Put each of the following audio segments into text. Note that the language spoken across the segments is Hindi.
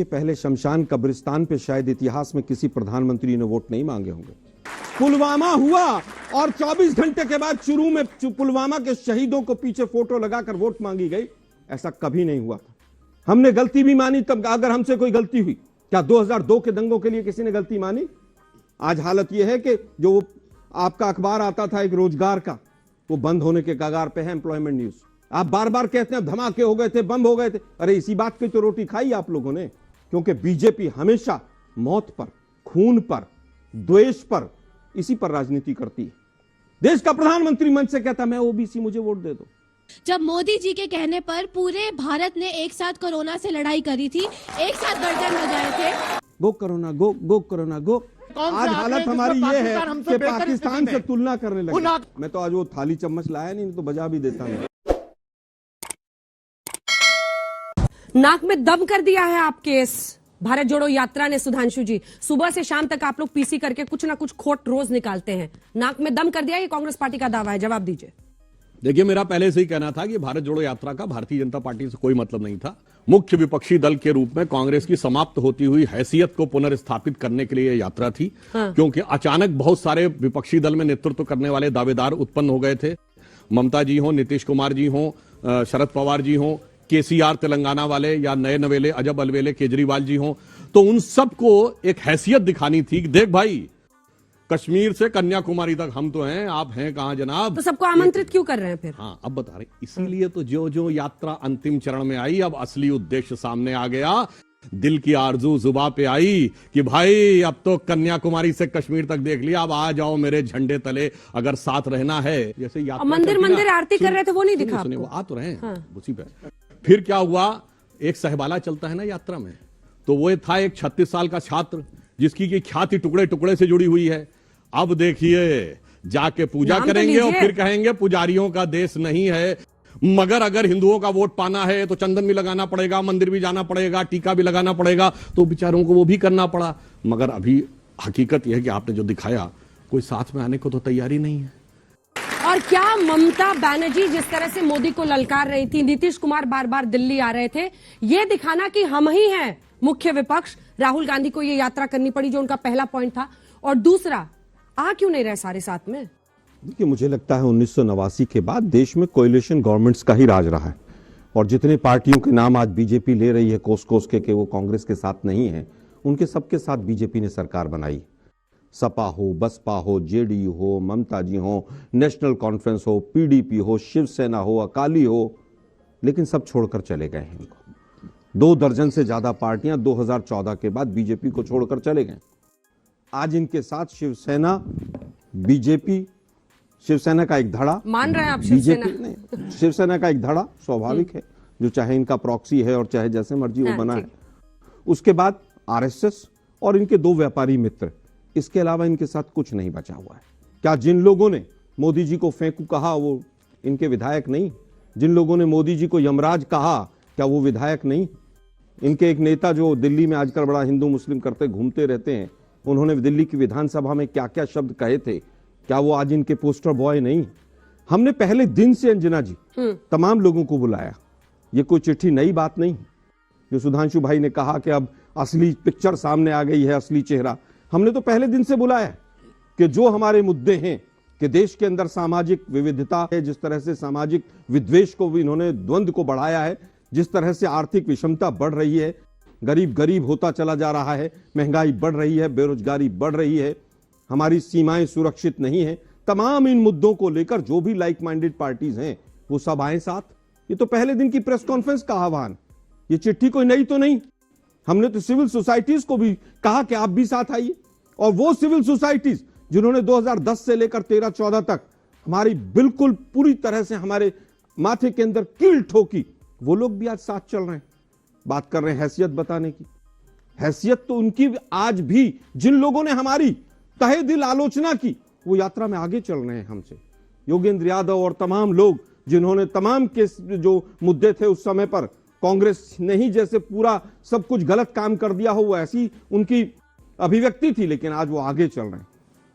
देखिए, पहले शमशान कब्रिस्तान पे शायद इतिहास में किसी प्रधानमंत्री ने वोट नहीं मांगे होंगे। पुलवामा हुआ और 24 घंटे के बाद शुरू में पुलवामा के शहीदों को पीछे फोटो लगाकर वोट मांगी गई, ऐसा कभी नहीं हुआ था। हमने गलती भी मानी तब, अगर हमसे कोई गलती हुई। क्या 2002 के दंगों के लिए किसी ने गलती मानी? आज हालत यह है कि जो आपका अखबार आता था एक रोजगार का, वो बंद होने के कगार पे है। एम्प्लॉयमेंट न्यूज आप बार बार कहते हैं धमाके हो गए थे, बम हो गए थे। अरे इसी बात की तो रोटी खाई आप लोगों ने, क्योंकि बीजेपी हमेशा मौत पर, खून पर, द्वेष पर, इसी पर राजनीति करती है। देश का प्रधानमंत्री मंच से कहता मैं ओबीसी, मुझे वोट दे दो। जब मोदी जी के कहने पर पूरे भारत ने एक साथ कोरोना से लड़ाई करी थी, एक साथ गर्दन बजाए थे, गो कोरोना गो, गो कोरोना गो। आज हालत हमारी ये है कि पाकिस्तान से तुलना करने लगे। मैं तो आज वो थाली चम्मच लाया नहीं तो बजा भी देता मैं। नाक में दम कर दिया है आपके इस भारत जोड़ो यात्रा ने। सुधांशु जी, सुबह से शाम तक आप लोग पीसी करके कुछ ना कुछ खोट रोज निकालते हैं। नाक में दम कर दिया, ये कांग्रेस पार्टी का दावा है, जवाब दीजिए। देखिए, मेरा पहले से ही कहना था कि भारत जोड़ो यात्रा का भारतीय जनता पार्टी से कोई मतलब नहीं था। मुख्य विपक्षी दल के रूप में कांग्रेस की समाप्त होती हुई हैसियत को पुनर्स्थापित करने के लिए यह यात्रा थी। क्योंकि अचानक बहुत सारे विपक्षी दल में नेतृत्व करने वाले दावेदार उत्पन्न हो गए थे। ममता जी हो, नीतीश कुमार जी हो, शरद पवार जी हो, केसीआर तेलंगाना वाले, या नए नवेले अजब अलवेले केजरीवाल जी हो, तो उन सबको एक हैसियत दिखानी थी कि देख भाई, कश्मीर से कन्याकुमारी तक हम तो हैं, आप हैं कहां जनाब। तो सबको आमंत्रित क्यों कर रहे हैं फिर? हाँ, अब बता रहे, इसीलिए तो जो जो यात्रा अंतिम चरण में आई, अब असली उद्देश्य सामने आ गया। दिल की आरजू जुबा पे आई कि भाई अब तो कन्याकुमारी से कश्मीर तक देख लिया, अब आ जाओ मेरे झंडे तले, अगर साथ रहना है। जैसे यात्रा मंदिर आरती कर रहे थे, वो नहीं दिखा आपको? वो आ तो रहे हैं उसी पे। फिर क्या हुआ, एक सहबाला चलता है ना यात्रा में, तो वो था एक 36 साल का छात्र जिसकी की ख्याति टुकड़े टुकड़े से जुड़ी हुई है। अब देखिए, जाके पूजा करेंगे और फिर कहेंगे पुजारियों का देश नहीं है। मगर अगर हिंदुओं का वोट पाना है तो चंदन भी लगाना पड़ेगा, मंदिर भी जाना पड़ेगा, टीका भी लगाना पड़ेगा, तो बेचारों को वो भी करना पड़ा। मगर अभी हकीकत यह है कि आपने जो दिखाया, कोई साथ में आने को तो तैयारी नहीं है। और क्या ममता बनर्जी जिस तरह से मोदी को ललकार रही थी, नीतीश कुमार बार बार दिल्ली आ रहे थे, ये दिखाना कि हम ही हैं मुख्य विपक्ष। राहुल गांधी को ये यात्रा करनी पड़ी, जो उनका पहला पॉइंट था। और दूसरा, आ क्यों नहीं रहे सारे साथ में? देखिए, मुझे लगता है 1989 के बाद देश में कोएलिशन गवर्नमेंट्स का ही राज रहा है। और जितने पार्टियों के नाम आज बीजेपी ले रही है कोस कोस के वो कांग्रेस के साथ नहीं है, उनके सबके साथ बीजेपी ने सरकार बनाई। सपा हो, बसपा हो, जेडीयू हो, ममता जी हो, नेशनल कॉन्फ्रेंस हो, पीडीपी हो, शिवसेना हो, अकाली हो, लेकिन सब छोड़कर चले गए हैं इनको। 2 दर्जन से ज्यादा पार्टियां 2014 के बाद बीजेपी को छोड़कर चले गए। आज इनके साथ शिवसेना, बीजेपी, शिवसेना का एक धड़ा, मान रहे हैं आप? शिवसेना का एक धड़ा स्वाभाविक है, जो चाहे इनका प्रॉक्सी है और चाहे जैसे मर्जी वो बना है। उसके बाद आरएसएस और इनके 2 व्यापारी मित्र, इसके अलावा इनके साथ कुछ नहीं बचा हुआ है। क्या जिन लोगों ने मोदी जी को फेंकू कहा वो इनके विधायक नहीं? जिन लोगों ने मोदी जी को यमराज कहा, क्या वो विधायक नहीं? इनके एक नेता जो दिल्ली में आजकल बड़ा हिंदू मुस्लिम करते घूमते रहते हैं, उन्होंने दिल्ली की विधानसभा में क्या क्या शब्द कहे थे, क्या वो आज इनके पोस्टर बॉय नहीं? हमने पहले दिन से अंजना जी तमाम लोगों को बुलाया। ये कोई चिट्ठी नई बात नहीं। जो सुधांशु भाई ने कहा कि अब असली पिक्चर सामने आ गई है, असली चेहरा, हमने तो पहले दिन से बुलाया कि जो हमारे मुद्दे हैं कि देश के अंदर सामाजिक विविधता है, जिस तरह से सामाजिक विद्वेष को भी इन्होंने, द्वंद्व को बढ़ाया है, जिस तरह से आर्थिक विषमता बढ़ रही है, गरीब गरीब होता चला जा रहा है, महंगाई बढ़ रही है, बेरोजगारी बढ़ रही है, हमारी सीमाएं सुरक्षित नहीं है, तमाम इन मुद्दों को लेकर जो भी लाइक माइंडेड पार्टीज हैं वो सब आए साथ। ये तो पहले दिन की प्रेस कॉन्फ्रेंस का आह्वान, ये चिट्ठी कोई नई तो नहीं। हमने तो सिविल सोसाइटीज को भी कहा कि आप भी साथ आइए, और वो सिविल सोसाइटीज जिन्होंने 2010 से लेकर 13-14 तक हमारी बिल्कुल पूरी तरह से हमारे माथे के अंदर कील ठोकी, वो लोग भी आज साथ चल रहे हैं। बात कर रहे हैं हैसियत बताने की। हैसियत तो उनकी आज भी, जिन लोगों ने हमारी तहे दिल आलोचना की, वो यात्रा में आगे चल रहे हैं हमसे। योगेंद्र यादव और तमाम लोग जिन्होंने तमाम के जो मुद्दे थे उस समय पर कांग्रेस ने ही जैसे पूरा सब कुछ गलत काम कर दिया हो, वो ऐसी उनकी अभिव्यक्ति थी, लेकिन आज वो आगे चल रहे हैं।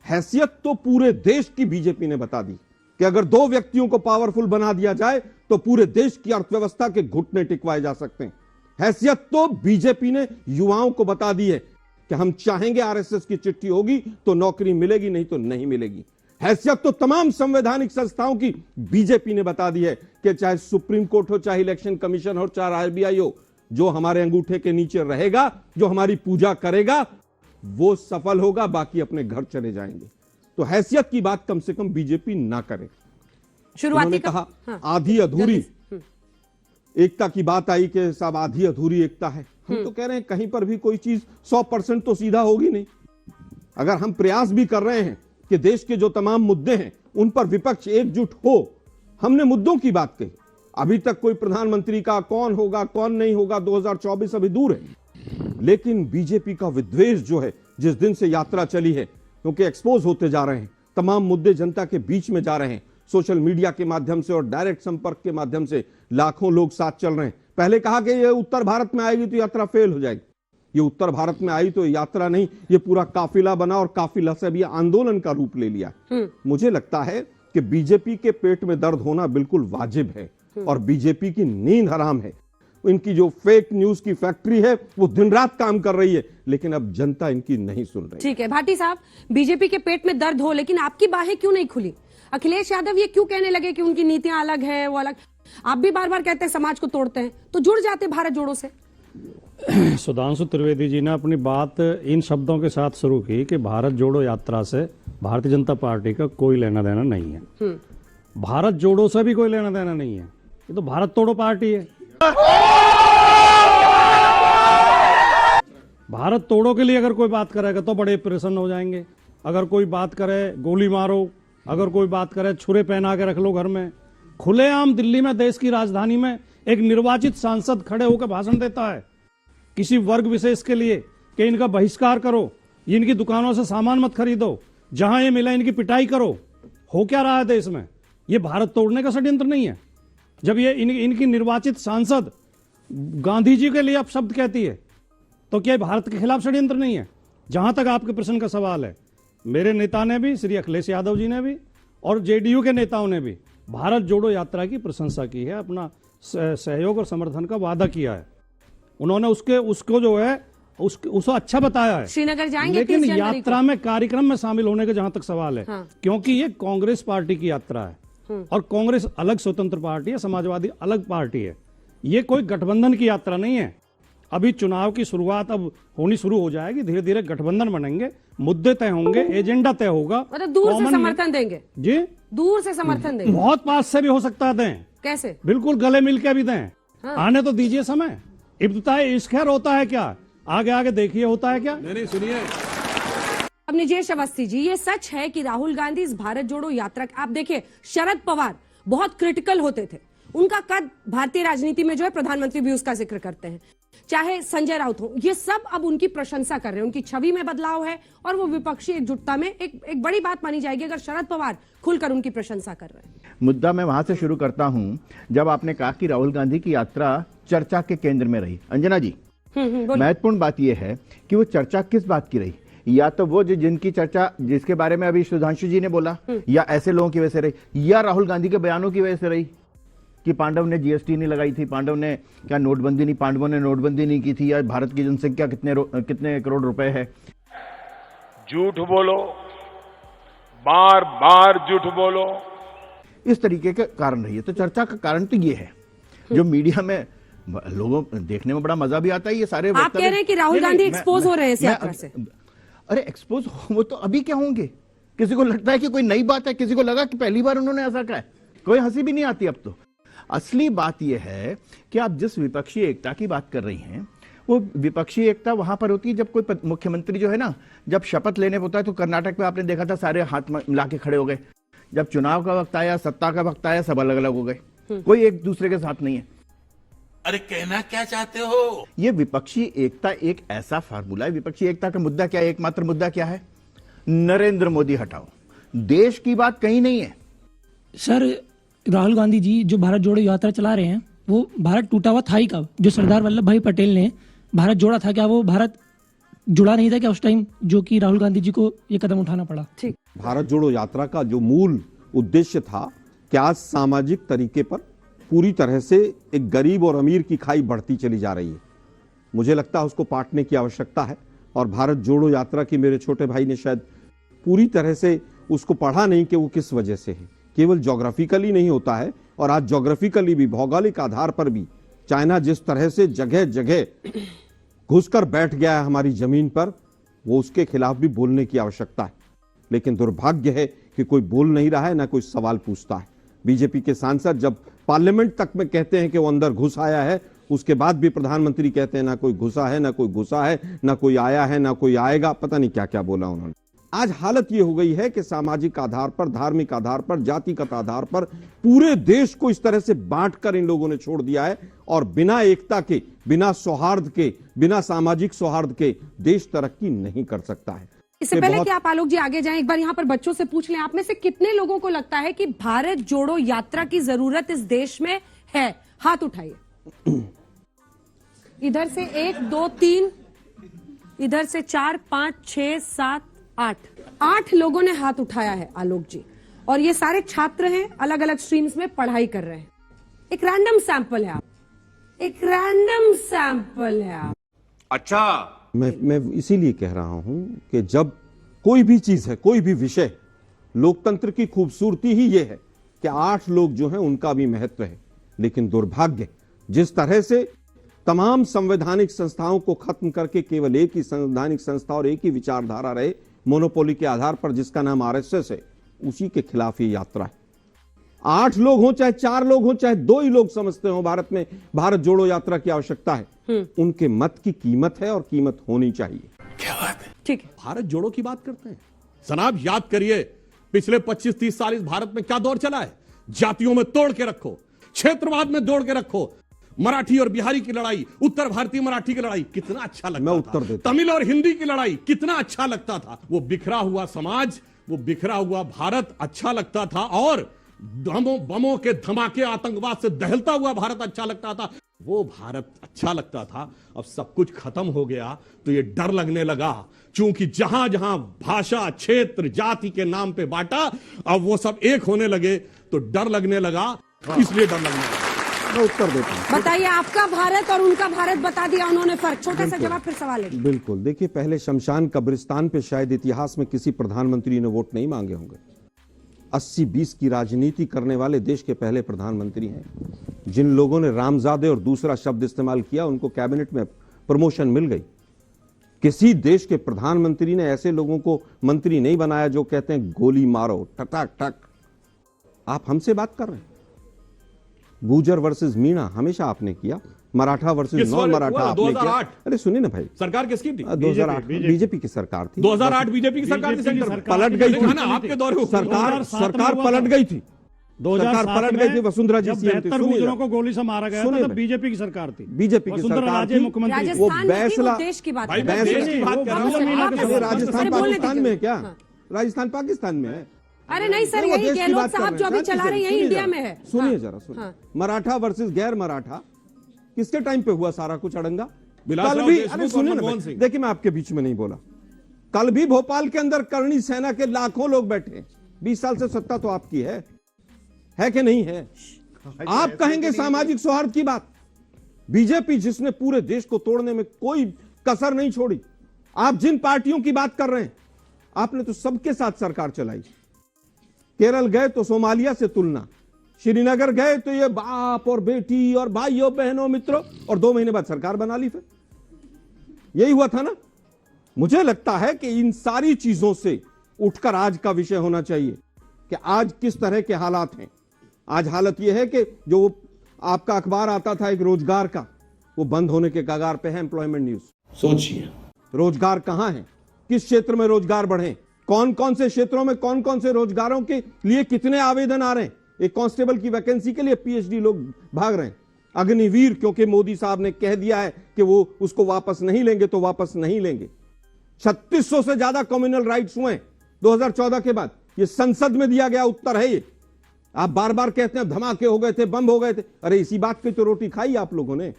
हैसियत तो पूरे देश की बीजेपी ने बता दी कि अगर 2 व्यक्तियों को पावरफुल बना दिया जाए तो पूरे देश की अर्थव्यवस्था के घुटने टिकवाए जा सकते हैं। हैसियत तो बीजेपी ने युवाओं को बता दी है कि हम चाहेंगे आरएसएस की चिट्ठी होगी तो नौकरी मिलेगी, नहीं तो नहीं मिलेगी। हैसियत तो तमाम संवैधानिक संस्थाओं की बीजेपी ने बता दी है कि चाहे सुप्रीम कोर्ट हो, चाहे इलेक्शन कमीशन हो, चाहे आरबीआई हो, जो हमारे अंगूठे के नीचे रहेगा, जो हमारी पूजा करेगा, वो सफल होगा, बाकी अपने घर चले जाएंगे। तो हैसियत की बात कम से कम बीजेपी ना करे। शुरुआती कहा आधी अधूरी एकता की बात आई कि साहब आधी अधूरी एकता है। हम तो कह रहे हैं कहीं पर भी कोई चीज 100% तो सीधा होगी नहीं। अगर हम प्रयास भी कर रहे हैं कि देश के जो तमाम मुद्दे हैं उन पर विपक्ष एकजुट हो, हमने मुद्दों की बात कही। अभी तक कोई प्रधानमंत्री का कौन होगा कौन नहीं होगा 2024 अभी दूर है, लेकिन बीजेपी का विद्वेष जो है जिस दिन से यात्रा चली है, क्योंकि एक्सपोज होते जा रहे हैं, तमाम मुद्दे जनता के बीच में जा रहे हैं, सोशल मीडिया के माध्यम से और डायरेक्ट संपर्क के माध्यम से लाखों लोग साथ चल रहे हैं। पहले कहा कि ये उत्तर भारत में आएगी तो यात्रा फेल हो जाएगी। ये उत्तर भारत में आई तो यात्रा नहीं, ये पूरा काफिला बना और काफिला से भी आंदोलन का रूप ले लिया। मुझे लगता है कि बीजेपी के पेट में दर्द होना बिल्कुल वाजिब है और बीजेपी की नींद हराम है। इनकी जो फेक न्यूज की फैक्ट्री है वो दिन रात काम कर रही है, लेकिन अब जनता इनकी नहीं सुन रही। ठीक है भाटी साहब, बीजेपी के पेट में दर्द हो लेकिन आपकी बाहें क्यों नहीं खुली? अखिलेश यादव ये क्यों कहने लगे कि उनकी नीतियां अलग है, वो अलग? आप भी बार बार कहते हैं समाज को तोड़ते हैं, तो जुड़ जाते भारत जोड़ो से। सुधांशु त्रिवेदी जी ने अपनी बात इन शब्दों के साथ शुरू की कि भारत जोड़ो यात्रा से भारतीय जनता पार्टी का कोई लेना देना नहीं है। भारत जोड़ो से भी कोई लेना देना नहीं है, ये तो भारत तोड़ो पार्टी है। भारत तोड़ो के लिए अगर कोई बात करेगा तो बड़े प्रसन्न हो जाएंगे। अगर कोई बात करे गोली मारो, अगर कोई बात करे छुरे पहना के रख लो घर में। खुलेआम दिल्ली में, देश की राजधानी में एक निर्वाचित सांसद खड़े होकर भाषण देता है किसी वर्ग विशेष के लिए कि इनका बहिष्कार करो, इनकी दुकानों से सामान मत खरीदो, जहां ये मिला इनकी पिटाई करो। हो क्या रहा है देश में? ये भारत तोड़ने का षड्यंत्र नहीं है? जब ये इनकी निर्वाचित सांसद गांधी जी के लिए अपशब्द कहती है तो क्या भारत के खिलाफ षड्यंत्र नहीं है? जहां तक आपके प्रश्न का सवाल है, मेरे नेता ने भी, श्री अखिलेश यादव जी ने भी और जेडीयू के नेताओं ने भी भारत जोड़ो यात्रा की प्रशंसा की है, अपना सहयोग और समर्थन का वादा किया है। उन्होंने उसको जो है उसको अच्छा बताया है। श्रीनगर जाएंगे, लेकिन यात्रा में, कार्यक्रम में शामिल होने का जहां तक सवाल है, क्योंकि ये कांग्रेस पार्टी की यात्रा है और कांग्रेस अलग स्वतंत्र पार्टी है, समाजवादी अलग पार्टी है। ये कोई गठबंधन की यात्रा नहीं है। अभी चुनाव की शुरुआत अब होनी शुरू हो जाएगी, धीरे धीरे गठबंधन बनेंगे, मुद्दे तय होंगे, एजेंडा तय होगा। मतलब दूर से समर्थन देंगे? जी, दूर से समर्थन देंगे। बहुत पास से भी हो सकता है दें। कैसे? बिल्कुल गले मिलके भी दें। आने तो दीजिए समय। इब्तिदाई इश्क खैर होता है क्या? आगे आगे देखिए होता है क्या। नहीं सुनिए, अब निजेश अवस्थी जी, ये सच है कि राहुल गांधी इस भारत जोड़ो यात्रा, आप देखिए शरद पवार बहुत क्रिटिकल होते थे, उनका कद भारतीय राजनीति में जो है प्रधानमंत्री भी उसका जिक्र करते हैं, चाहे संजय राउत हो, ये सब अब उनकी प्रशंसा कर रहे हैं। उनकी छवि में बदलाव है और वो विपक्षी एकजुटता में एक बड़ी बात मानी जाएगी अगर शरद पवार खुलकर उनकी प्रशंसा कर रहे हैं। मुद्दा मैं वहां से शुरू करता हूं जब आपने कहा कि राहुल गांधी की यात्रा चर्चा के केंद्र में रही। अंजना जी, महत्वपूर्ण बात यह है कि वो चर्चा किस बात की रही? या तो वो जिनकी चर्चा, जिसके बारे में अभी सुधांशु जी ने बोला, या ऐसे लोगों की वजह से रही, या राहुल गांधी के बयानों की वजह से रही कि पांडव ने जीएसटी नहीं लगाई थी, पांडवों ने नोटबंदी नहीं की थी, या भारत की जनसंख्या कितने करोड़ रुपए है। झूठ बोलो, बार बार झूठ बोलो, इस तरीके के कारण रही है। तो चर्चा का कारण तो ये है, जो मीडिया में लोगों देखने में बड़ा मजा भी आता है। ये सारे आप कह रहे हैं कि राहुल गांधी एक्सपोज हो रहे हैं इस यात्रा से? अरे एक्सपोज वो तो अभी क्या होंगे? किसी को लगता है कि कोई नई बात है, किसी को लगा कि पहली बार उन्होंने ऐसा कहा है, कोई हंसी भी नहीं आती अब तो। असली बात यह है कि आप जिस विपक्षी एकता की बात कर रही हैं, वो विपक्षी एकता वहां पर होती है जब कोई मुख्यमंत्री जो है ना, जब शपथ लेने होता है तो कर्नाटक में आपने देखा था सारे हाथ मिला के खड़े हो गए। जब चुनाव का वक्त आया, सत्ता का वक्त आया, सब अलग अलग हो गए, कोई एक दूसरे के साथ नहीं है। अरे कहना क्या चाहते हो? ये विपक्षी एकता एक ऐसा फार्मूला है। विपक्षी एकता का मुद्दा क्या है? एकमात्र मुद्दा क्या है? नरेंद्र मोदी हटाओ, देश की बात कहीं नहीं है। सर, राहुल गांधी जी जो भारत जोड़ो यात्रा चला रहे हैं, वो भारत टूटा हुआ था ही कब? जो सरदार वल्लभ भाई पटेल ने भारत जोड़ा था, क्या वो भारत जुड़ा नहीं था क्या उस टाइम, जो कि राहुल गांधी जी को ये कदम उठाना पड़ा? ठीक, भारत जोड़ो यात्रा का जो मूल उद्देश्य था कि आज सामाजिक तरीके पर पूरी तरह से एक गरीब और अमीर की खाई बढ़ती चली जा रही है। मुझे लगता है उसको पाटने की आवश्यकता है। और भारत जोड़ो यात्रा की मेरे छोटे भाई ने शायद पूरी तरह से उसको पढ़ा नहीं कि वो किस वजह से है। केवल ज्योग्राफिकली नहीं होता है, और आज ज्योग्राफिकली भी, भौगोलिक आधार पर भी चाइना जिस तरह से जगह जगह घुसकर बैठ गया है हमारी जमीन पर, वो उसके खिलाफ भी बोलने की आवश्यकता है। लेकिन दुर्भाग्य है कि कोई बोल नहीं रहा है, ना कोई सवाल पूछता है। बीजेपी के सांसद जब पार्लियामेंट तक में कहते हैं कि वो अंदर घुस आया है, उसके बाद भी प्रधानमंत्री कहते हैं ना कोई घुसा है, ना कोई घुसा है, ना कोई आया है, ना कोई आएगा। पता नहीं क्या क्या बोला उन्होंने। आज हालत ये हो गई है कि सामाजिक आधार पर, धार्मिक आधार पर, जातिगत आधार पर पूरे देश को इस तरह से बांटकर इन लोगों ने छोड़ दिया है, और बिना एकता के, बिना सौहार्द के, बिना सामाजिक सौहार्द के देश तरक्की नहीं कर सकता है। इससे पहले कि आप आलोक जी आगे जाएं, एक बार यहाँ पर बच्चों से पूछ लें, आप में से कितने लोगों को लगता है कि भारत जोड़ो यात्रा की जरूरत इस देश में है? हाथ उठाइए। इधर से 1 2 3, इधर से 4 5 6 7 8 लोगों ने हाथ उठाया है आलोक जी, और ये सारे छात्र हैं, अलग अलग स्ट्रीम्स में पढ़ाई कर रहे हैं। एक रैंडम सैंपल है आप, एक रैंडम सैंपल है आप। अच्छा, मैं इसीलिए कह रहा हूं कि जब कोई भी चीज है, कोई भी विषय, लोकतंत्र की खूबसूरती ही यह है कि 8 लोग जो हैं उनका भी महत्व है। लेकिन दुर्भाग्य, जिस तरह से तमाम संवैधानिक संस्थाओं को खत्म करके केवल एक ही संवैधानिक संस्था और एक ही विचारधारा रहे, मोनोपोली के आधार पर, जिसका नाम आरएसएस है, उसी के खिलाफ ये यात्रा है। 8 लोग हों, चाहे 4 लोग हों, चाहे 2 ही लोग समझते हो भारत में भारत जोड़ो यात्रा की आवश्यकता है, उनके मत की कीमत है और कीमत होनी चाहिए। क्या बात है। ठीक है, भारत जोड़ो की बात करते हैं। जनाब याद करिए, पिछले 25-30 साल इस भारत में क्या दौर चला है। जातियों में तोड़ के रखो, क्षेत्रवाद में तोड़ के रखो, मराठी और बिहारी की लड़ाई, उत्तर भारतीय मराठी की लड़ाई, कितना अच्छा लगता मैं था। उत्तर देता। तमिल और हिंदी की लड़ाई, कितना अच्छा लगता था। वो बिखरा हुआ समाज, वो बिखरा हुआ भारत अच्छा लगता था, और बमों के धमाके, आतंकवाद से दहलता हुआ भारत अच्छा लगता था। वो भारत अच्छा लगता था। अब सब कुछ खत्म हो गया तो ये डर लगने लगा, क्योंकि जहां जहां भाषा, क्षेत्र, जाति के नाम पे बांटा, अब वो सब एक होने लगे तो डर लगने लगा, इसलिए डर लगने लगा। मैं उत्तर देता हूं। बताइए, आपका भारत और उनका भारत बता दिया उन्होंने, फर्क। छोटा सा जवाब, फिर सवाल है। बिल्कुल, देखिए, पहले शमशान कब्रिस्तान पे शायद इतिहास में किसी प्रधानमंत्री ने वोट नहीं मांगे होंगे। 80-20 की राजनीति करने वाले देश के पहले प्रधानमंत्री हैं। जिन लोगों ने रामजादे और दूसरा शब्द इस्तेमाल किया, उनको कैबिनेट में प्रमोशन मिल गई। किसी देश के प्रधानमंत्री ने ऐसे लोगों को मंत्री नहीं बनाया जो कहते हैं गोली मारो, टक टक। आप हमसे बात कर रहे हैं। गुजर वर्सेस मीणा हमेशा आपने किया, मराठा वर्सेस नॉन मराठा आपने किया। 2008 अरे सुनिए ना भाई, सरकार किसकी थी? 2008 बीजेपी की सरकार थी। 2008 बीजेपी की सरकार थी, सेंटर में पलट गई थी ना आपके दौर में। सरकार पलट गई थी। 2007 सरकार पलट गई थी, वसुंधरा जी जब सीएम थी। 72 गुजरों को गोली से मारा गया था, सुनिए तब भाई। बीजेपी की सरकार थी। बीजेपी की वसुंधरा सरकार राजे थी। मुख्यमंत्री थी। राजस्थान में थी, फैसला- वो देश की बात भाई, कर मैं रहे हैं। देश की बात कर रहा हूं। वो मीणा के आप- साथ- राजस्थान अरे बोलने पाकिस्तान में है दीजिए। क्या? हाँ। राजस्थान पाकिस्तान में है। अरे नहीं सर, वो यही देश की गहलोत बात कर साहब रहे जो हैं। अभी चला रहे हैं, यही सुनिए इंडिया जरा, में है। सुनिए हाँ। जरा, सुनिए। हाँ। मराठा वर्सेस गैर मराठा किसके टाइम पे हुआ सारा कुछ अड़ंगा? विलासराव कल भी, देशमुख अरे और सुनिए ना मनमोहन भाई, सिंह। देखिए मैं आपके बीच में नहीं बोला। कल भी भोपाल के अंदर करणी सेना के लाखों लोग बैठे। 20 साल से सत्ता तो आपकी है कि नहीं है? आप कहेंगे सामाजिक सौहार्द की बात। बीजेपी जिसने पूरे देश को तोड़ने में कोई कसर नहीं छोड़ी। आप जिन पार्टियों की बात कर रहे हैं, आपने तो सबके साथ सरकार चलाई। केरल गए तो सोमालिया से तुलना, श्रीनगर गए तो ये बाप और बेटी और भाइयों बहनों मित्रों, और 2 महीने बाद सरकार बना ली। फिर यही हुआ था ना। मुझे लगता है कि इन सारी चीजों से उठकर आज का विषय होना चाहिए कि आज किस तरह के हालात हैं। आज हालत यह है कि जो आपका अखबार आता था एक रोजगार का, वो बंद होने के कगार पे है। एम्प्लॉयमेंट न्यूज, सोचिए, रोजगार कहां है, किस क्षेत्र में रोजगार बढ़े, कौन कौन से क्षेत्रों में कौन कौन से रोजगारों के लिए कितने आवेदन आ रहे हैं। एक कांस्टेबल की वैकेंसी के लिए पीएचडी लोग भाग रहे हैं। अग्निवीर, क्योंकि मोदी साहब ने कह दिया है कि वो उसको वापस नहीं लेंगे तो वापस नहीं लेंगे। 3600 से ज्यादा कम्युनल राइट्स हुए 2014 के बाद। ये संसद में दिया गया उत्तर है। ये आप बार बार कहते हैं धमाके हो गए थे, बम हो गए थे। अरे इसी बात की तो रोटी खाई आप लोगों ने।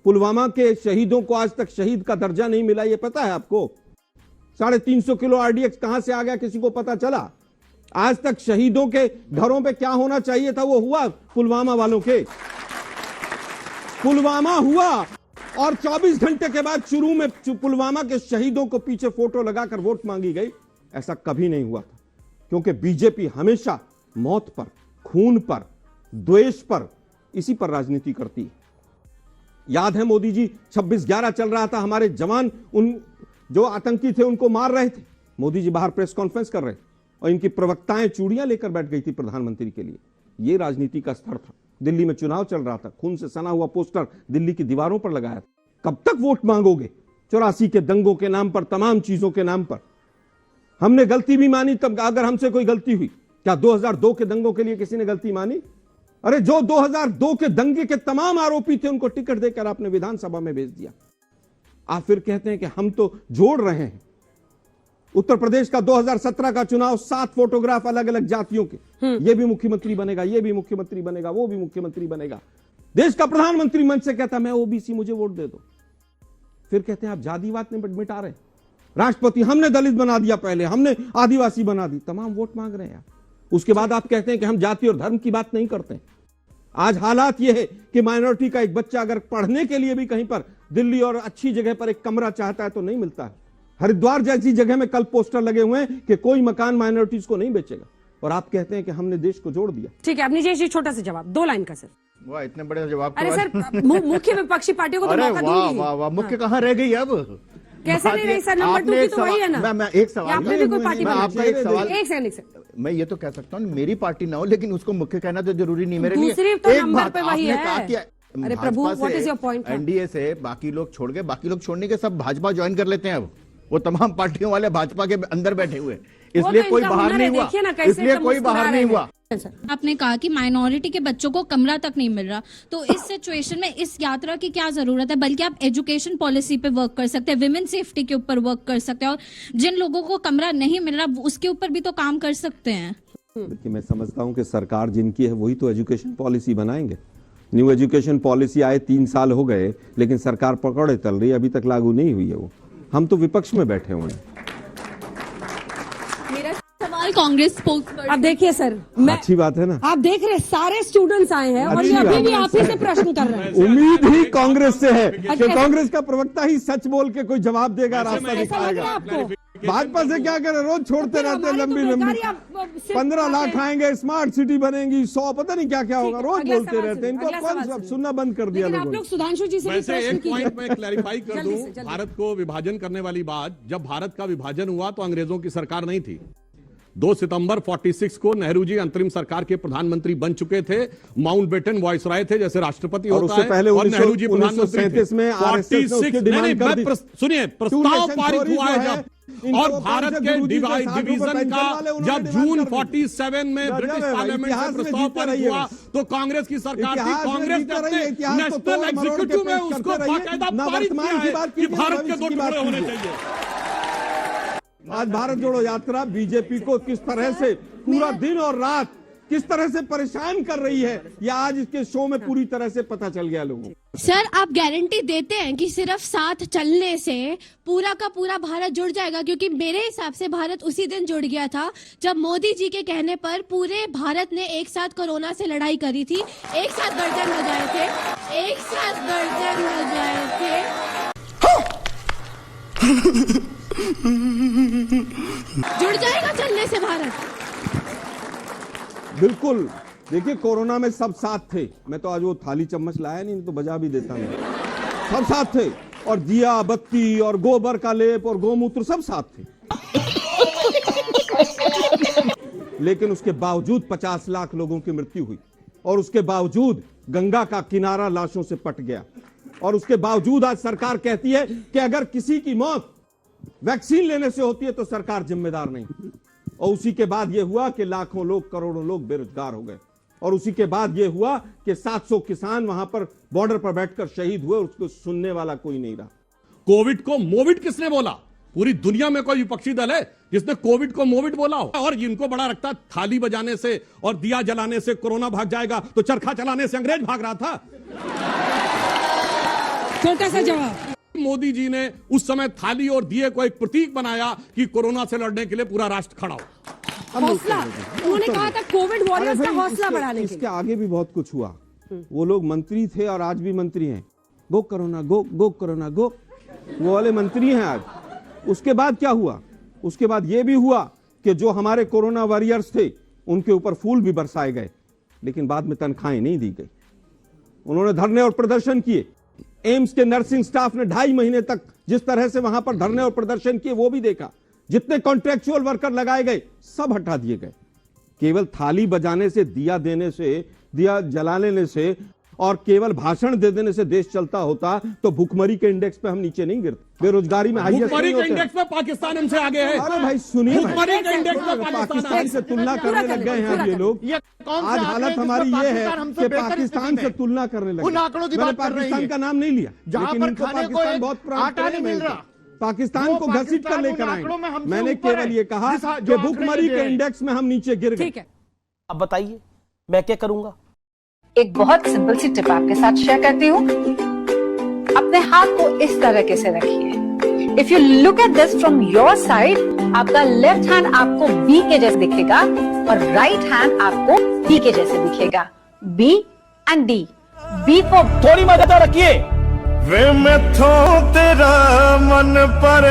पुलवामा के शहीदों को आज तक शहीद का दर्जा नहीं मिला, ये पता है आपको? 350 किलो आरडीएक्स कहां से आ गया, किसी को पता चला? आज तक शहीदों के घरों पे क्या होना चाहिए था वो हुआ पुलवामा वालों के। पुलवामा हुआ और 24 घंटे के बाद शुरू में पुलवामा के शहीदों को पीछे फोटो लगाकर वोट मांगी गई, ऐसा कभी नहीं हुआ था। क्योंकि बीजेपी हमेशा मौत पर, खून पर, द्वेष पर, इसी पर राजनीति करती है। याद है मोदी जी 26/11 चल रहा था, हमारे जवान उन जो आतंकी थे उनको मार रहे थे, मोदी जी बाहर प्रेस कॉन्फ्रेंस कर रहे थे और इनकी प्रवक्ताएं चूड़ियां लेकर बैठ गई थी प्रधानमंत्री के लिए। यह राजनीति का स्तर था। दिल्ली में चुनाव चल रहा था, खून से सना हुआ पोस्टर दिल्ली की दीवारों पर लगाया था। कब तक वोट मांगोगे? 84 के दंगों के नाम पर, तमाम चीजों के नाम पर। हमने गलती भी मानी तब, अगर हमसे कोई गलती हुई, क्या 2002 के दंगों के लिए किसी ने गलती मानी? अरे जो 2002 के दंगे के तमाम आरोपी थे उनको टिकट देकर आपने विधानसभा में भेज दिया। आप फिर कहते हैं कि हम तो जोड़ रहे हैं। उत्तर प्रदेश का 2017 का चुनाव, 7 फोटोग्राफ अलग अलग जातियों के, ये भी मुख्यमंत्री बनेगा, ये भी मुख्यमंत्री बनेगा, वो भी मुख्यमंत्री बनेगा। देश का प्रधानमंत्री मंच से कहता मैं ओबीसी, मुझे वोट दे दो। फिर कहते हैं आप जातिवाद मिटा रहे हैं। राष्ट्रपति हमने दलित बना दिया, पहले हमने आदिवासी बना दी, तमाम वोट मांग रहे हैं आप। उसके बाद आप कहते हैं कि हम जाति और धर्म की बात नहीं करते। आज हालात यह है कि माइनॉरिटी का एक बच्चा अगर पढ़ने के लिए भी कहीं पर दिल्ली और अच्छी जगह पर एक कमरा चाहता है तो नहीं मिलता है। हरिद्वार जैसी जगह में कल पोस्टर लगे हुए हैं कि कोई मकान माइनॉरिटीज को नहीं बेचेगा, और आप कहते हैं कि हमने देश को जोड़ दिया। ठीक है, अपनी जी छोटा सा जवाब, 2 लाइन का सर। वाह, इतने बड़े जवाब। अरे सर, मुख्य विपक्षी पार्टियों को तो मौका दूंगी। वाह वाह, मुख्य कहां रह गई अब? कैसे नहीं रही सर? नंबर 2 की तो वही है ना। मैं एक सवाल, आपने भी कोई पार्टी मैं आपका एक सवाल, एक सेकंड, मैं ये तो कह सकता हूँ मेरी पार्टी ना हो, लेकिन उसको मुख्य कहना तो जरूरी नहीं मेरे लिए। दूसरी तो एक नंबर बात पे वही आपने है। कहा कि अरे प्रभु, what is your point? NDA से बाकी लोग छोड़ गए, बाकी लोग छोड़ने के सब भाजपा ज्वाइन कर लेते हैं। अब वो तमाम पार्टियों वाले भाजपा के अंदर बैठे हुए, इसलिए कोई बाहर नहीं हुआ, इसलिए कोई बाहर नहीं हुआ। आपने कहा कि माइनॉरिटी के बच्चों को कमरा तक नहीं मिल रहा, तो इस सिचुएशन में इस यात्रा की क्या जरूरत है? बल्कि आप एजुकेशन पॉलिसी पे वर्क कर सकते हैं, विमेन सेफ्टी के ऊपर वर्क कर सकते हैं, और जिन लोगों को कमरा नहीं मिल रहा उसके ऊपर भी तो काम कर सकते हैं। देखिए, मैं समझता हूं कि सरकार जिनकी है वही तो एजुकेशन पॉलिसी बनाएंगे। न्यू एजुकेशन पॉलिसी आए 3 साल हो गए, लेकिन सरकार पकड़े चल रही है, अभी तक लागू नहीं हुई है वो। हम तो विपक्ष में बैठे हुए हैं। मेरा सवाल कांग्रेस स्पोक्सपर्सन। अब देखिए सर, अच्छी बात है ना, आप देख रहे सारे स्टूडेंट्स आए हैं और ये अभी भी आप ही से प्रश्न कर रहे हैं। उम्मीद ही कांग्रेस से है कि कांग्रेस का प्रवक्ता ही सच बोल के कोई जवाब देगा, रास्ता दिखाएगा। आपको भाजपा से क्या करें, रोज छोड़ते रहते हैं लंबी लंबी। 15 लाख आएंगे, स्मार्ट सिटी बनेगी, 100 पता नहीं क्या क्या होगा, रोज बोलते रहते हैं। इनको कौन सुनना बंद कर दिया आप लोगों ने। लोग सुधांशु जी से भी वैसे प्रश्न एक पॉइंट कीजिए। मैं क्लैरिफाई कर दूं, भारत को विभाजन करने वाली बात, जब भारत का विभाजन हुआ तो अंग्रेजों की सरकार नहीं थी। 2 सितंबर 46 को नेहरू जी अंतरिम सरकार के प्रधानमंत्री बन चुके थे। माउंटबेटन वॉइसरॉय थे, जैसे राष्ट्रपति और होता उससे है, पहले और नेहरू जी प्रधानमंत्री 1937 में आरएसएस ने उसकी डिमांड कर दी। सुनिए, प्रस्ताव पारित हुआ है जब, और भारत के डिवीजन का जब जून 47 में ब्रिटिश पार्लियामेंट में प्रस्ताव पारित हुआ तो कांग्रेस की सरकार थी। कांग्रेस ने अपने नेशनल एग्जीक्यूटिव में उसको बाकायदा पारित किया है कि भारत के 2 टुकड़े होने चाहिए। आज भारत जोड़ो यात्रा बीजेपी को किस तरह से पूरा दिन और रात किस तरह से परेशान कर रही है, यह आज इसके शो में पूरी तरह से पता चल गया लोगों को। सर, आप गारंटी देते हैं कि सिर्फ साथ चलने से पूरा का पूरा भारत जुड़ जाएगा? क्योंकि मेरे हिसाब से भारत उसी दिन जुड़ गया था जब मोदी जी के कहने पर पूरे भारत ने एक साथ कोरोना से लड़ाई करी थी, एक साथ गर्दन बजाए थे, एक साथ गर्दन बजाए थे। जुड़ जाएगा चलने से भारत। बिल्कुल, देखिए कोरोना में सब साथ थे। मैं तो आज वो थाली चम्मच लाया नहीं तो बजा भी देता मैं। सब साथ थे, और दिया बत्ती और गोबर का लेप और गोमूत्र सब साथ थे। लेकिन उसके बावजूद 50 लाख लोगों की मृत्यु हुई, और उसके बावजूद गंगा का किनारा लाशों से पट गया, और उसके बावजूद आज सरकार कहती है कि अगर किसी की मौत वैक्सीन लेने से होती है तो सरकार जिम्मेदार नहीं। और उसी के बाद यह हुआ कि लाखों लोग, करोड़ों लोग बेरोजगार हो गए, और उसी के बाद यह हुआ कि 700 किसान वहां पर बॉर्डर पर बैठकर शहीद हुए, उसको सुनने वाला कोई नहीं रहा। कोविड को मोविड किसने बोला? पूरी दुनिया में कोई विपक्षी दल है जिसने कोविड को मोविड बोला हो? और इनको बड़ा रखता थाली बजाने से और दिया जलाने से कोरोना भाग जाएगा, तो चरखा चलाने से अंग्रेज भाग रहा था। छोटा सा जवाब। मोदी जी ने उस समय थाली और दिए को एक प्रतीक बनाया कि कोरोना से लड़ने के लिए पूरा राष्ट्र खड़ा हो। हौसला, उन्होंने कहा था कोविड वॉरियर्स का हौसला बढ़ाने के लिए। इसके आगे भी बहुत कुछ हुआ। वो लोग मंत्री थे और आज भी मंत्री हैं, गो कोरोना गो, गो कोरोना गो, वो वाले मंत्री हैं आज। उसके बाद क्या हुआ? उसके बाद यह भी हुआ कि जो हमारे कोरोना वॉरियर्स थे उनके ऊपर फूल भी बरसाए गए, लेकिन बाद में तनख्वाहें नहीं दी गई। उन्होंने धरने और प्रदर्शन किए। एम्स के नर्सिंग स्टाफ ने 2.5 महीने तक जिस तरह से वहां पर धरने और प्रदर्शन किए वो भी देखा। जितने कॉन्ट्रेक्चुअल वर्कर लगाए गए सब हटा दिए गए। केवल थाली बजाने से, दिया देने से, दिया जला लेने से और केवल भाषण दे देने से देश चलता होता तो भुखमरी के इंडेक्स पे हम नीचे नहीं गिरते, बेरोजगारी में हाईएस्ट भुखमरी नहीं के होते। इंडेक्स में पाकिस्तान हमसे आगे है। अरे भाई सुनिए, भुखमरी के इंडेक्स में पाकिस्तान से तुलना करने लग गए हैं अब ये लोग। आज हालत हमारी ये है कि पाकिस्तान से तुलना करने लगे। उन आंकड़ों की मैंने बात कर रही पाकिस्तान है। का नाम नहीं लिया, जहां लेकिन पर इनको खाने को पाकिस्तान एक बहुत प्राउड आटा नहीं मिल रहा, पाकिस्तान को घसीट कर लेकर आंकड़ों में आएंगे। हमसे मैंने ऊपर केवल है। ये कहा जिस- जो कि आंकड़े भुखमरी दे के रहे हैं। इंडेक्स में हम नीचे गिर गए। ठीक है, अब बताइए मैं क्या करूंगा? एक बहुत सिंपल सी टिप आपके साथ शेयर करती हूँ। अपने हाथ को इस तरीके से रखिए। If you look at this from your side, आपका लेफ्ट हैंड आपको बी के जैसे दिखेगा और राइट हैंड आपको डी के जैसे दिखेगा। B and D. B for थोड़ी मदद रखिए। वे मैं तेरा मन पर